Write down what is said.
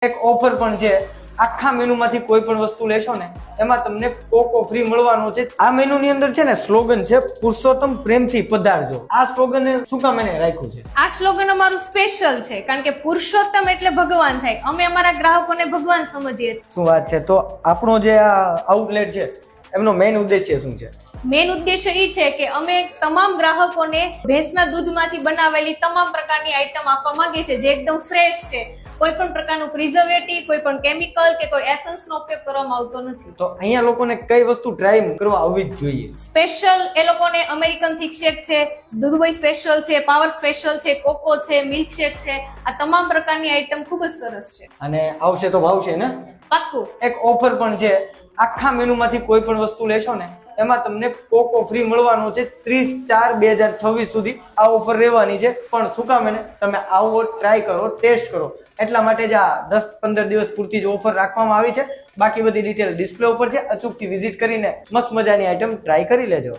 એક ઓફર પણ છે। આખા મેનુમાંથી કોઈ પણ વસ્તુ લેશો ને એમાં તમને કોકો ફ્રી મળવાનો છે। આ મેનુની અંદર છે ને સ્લોગન છે પુરુષોત્તમ પ્રેમથી પધારજો। આ સ્લોગન શું કામ એને રાખ્યું છે? આ સ્લોગન અમારું સ્પેશિયલ છે કારણ કે પુરુષોત્તમ એટલે ભગવાન થાય। અમે અમારા ગ્રાહકોને ભગવાન સમજીએ છીએ। શું વાત છે। તો આપણો જે આ આઉટલેટ છે એમનો મેઇન ઉદ્દેશ્ય શું છે? મેઇન ઉદ્દેશ્ય એ છે કે અમે તમામ ગ્રાહકોને ભેંસના દૂધમાંથી બનાવેલી તમામ પ્રકારની આઈટમ આપવા માંગીએ છીએ જે એકદમ ફ્રેશ છે। કોઈ પણ પ્રકારનું પ્રિઝર્વેટિવ, કોઈ પણ કેમિકલ કે કોઈ એસન્સનો ઉપયોગ કરવામાં આવતો નથી। તો અહીંયા લોકોને કઈ વસ્તુ ટ્રાય કરવા આવવી જ જોઈએ? સ્પેશિયલ એ લોકોને અમેરિકન થિક શેક છે, દુધઈ સ્પેશિયલ છે, પાવર સ્પેશિયલ છે, કોકો છે, મિલ્ક શેક છે। આ તમામ પ્રકારની આઈટમ ખૂબ જ સરસ છે। અને આવશે તો ભાવશે ને? પાક્કું। એક ઓફર પણ છે। આખા મેનુમાંથી કોઈ પણ વસ્તુ લેશો ને એમાં તમને કોકો ફ્રી મળવાનો છે 30/4/2026 સુધી આ ઓફર રહેવાની છે। પણ શું કામ એને તમે આવો ટ્રાય કરો, ટેસ્ટ કરો એટલા માટે જ આ 10-15 દિવસ પૂરતી જ ઓફર રાખવામાં આવી છે। બાકી બધી ડિટેલ ડિસ્પ્લે ઉપર છે, અચૂકથી વિઝિટ કરીને મસ્ત મજાની આઈટમ ટ્રાય કરી લેજો।